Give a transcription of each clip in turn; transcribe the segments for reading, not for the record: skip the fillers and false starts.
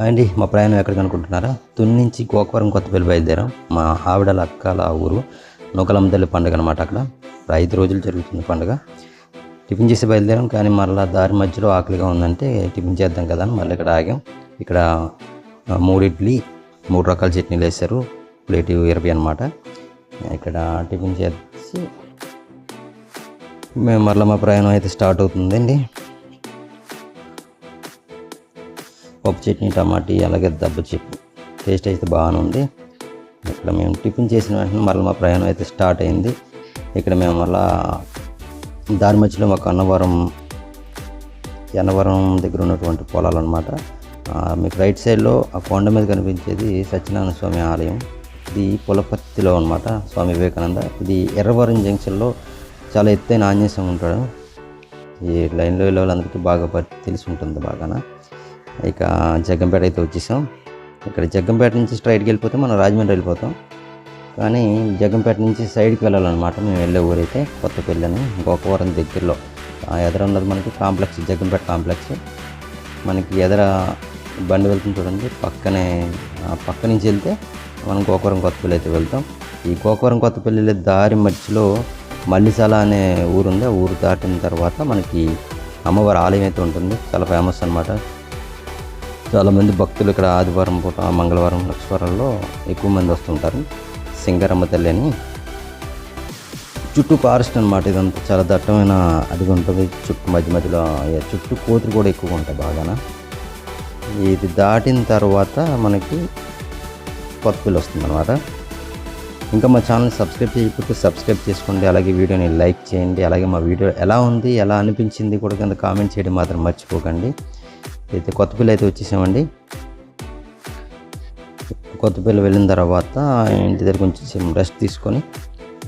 అండి మా ప్రయాణం ఎక్కడికి అనుకుంటున్నారా? తుని నుంచి గోకవరం కొత్తపల్లి బయలుదేరాం. మా ఆవిడల అక్కల ఊరు నూకలమ్మ తల్లి పండుగ అనమాట. అక్కడ 5 రోజులు జరుగుతుంది పండుగ. టిఫిన్ చేసి బయలుదేరాం, కానీ మళ్ళీ దారి మధ్యలో ఆకలిగా ఉందంటే టిఫిన్ చేద్దాం కదా అని మళ్ళీ ఇక్కడ ఆగాం. ఇక్కడ 3 ఇడ్లీ 3 రకాల చట్నీలు వేశారు, ప్లేట్ 20 అనమాట. ఇక్కడ టిఫిన్ చేసి మేము మళ్ళీ మా ప్రయాణం అయితే స్టార్ట్ అవుతుందండి. పప్పు చట్నీ, టమాటీ, అలాగే దెబ్బ చట్నీ టేస్ట్ అయితే బాగానే ఉంది. ఇక్కడ మేము టిఫిన్ చేసిన వెంటనే మళ్ళీ మా ప్రయాణం అయితే స్టార్ట్ అయింది. ఇక్కడ మేము మళ్ళా దారి మధ్యలో మాకు అన్నవరం దగ్గర ఉన్నటువంటి పొలాలు అనమాట. మీకు రైట్ సైడ్లో ఆ కొండ మీద కనిపించేది సత్యనారాయణ స్వామి ఆలయం. ఇది పులపర్తిలో అనమాట, స్వామి వివేకానంద. ఇది ఎర్రవరం జంక్షన్లో చాలా ఎత్తైన ఆంజనేయ స్వామి ఉంటాడు. ఈ లైన్లో వెళ్ళే వాళ్ళందరికీ బాగా తెలిసి ఉంటుంది బాగా. ఇక జగ్గంపేట అయితే వచ్చేసాం. ఇక్కడ జగ్గంపేట నుంచి స్ట్రైట్కి వెళ్ళిపోతే మనం రాజమండ్రి వెళ్ళిపోతాం, కానీ జగ్గంపేట నుంచి సైడ్కి వెళ్ళాలన్నమాట. మేము వెళ్ళే ఊరైతే కొత్తపల్లి అని, గోకవరం దగ్గరలో ఎదర ఉన్నది మనకి కాంప్లెక్స్, జగ్గంపేట కాంప్లెక్స్. మనకి ఎదర బండి వెళ్తుంది చూడండి, పక్క నుంచి వెళ్తే మనం గోకవరం కొత్తపల్లి అయితే వెళ్తాం. ఈ గోకవరం కొత్తపల్లి దారి మధ్యలో మల్లిసాల అనే ఊరు ఉంది. ఆ ఊరు దాటిన తర్వాత మనకి అమ్మవారి ఆలయం అయితే ఉంటుంది, చాలా ఫేమస్ అనమాట. చాలామంది భక్తులు ఇక్కడ ఆదివారం పూట, మంగళవారం, లక్షవారాల్లో ఎక్కువ మంది వస్తుంటారు. సింగారమ్మ తల్లి అని. చుట్టూ ఫారెస్ట్ అనమాట, ఇదంతా చాలా దట్టమైన అడిగి ఉంటుంది. చుట్టూ మధ్యలో చుట్టూ కోతులు కూడా ఎక్కువగా ఉంటాయి బాగా. ఇది దాటిన తర్వాత మనకి కొత్తపల్లి వస్తుంది అనమాట. ఇంకా మా ఛానల్ సబ్స్క్రైబ్ చేయకపోతే సబ్స్క్రైబ్ చేసుకోండి, అలాగే వీడియోని లైక్ చేయండి. అలాగే మా వీడియో ఎలా ఉంది, ఎలా అనిపించింది కూడా కింద కామెంట్ చేయడం మాత్రం మర్చిపోకండి. అయితే కొత్తపల్లి అయితే వచ్చేసామండి. కొత్తపల్లి వెళ్ళిన తర్వాత ఇంటి దగ్గర కొంచెం రెస్ట్ తీసుకొని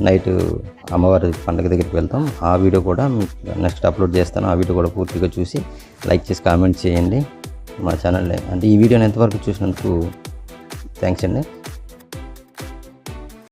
నైట్ అమ్మవారి పండుగ దగ్గరికి వెళ్తాం. ఆ వీడియో కూడా నెక్స్ట్ అప్లోడ్ చేస్తాను. ఆ వీడియో కూడా పూర్తిగా చూసి లైక్ చేసి కామెంట్ చేయండి. మా ఛానల్ అంటే ఈ వీడియోని ఎంతవరకు చూసినందుకు థ్యాంక్స్ అండి.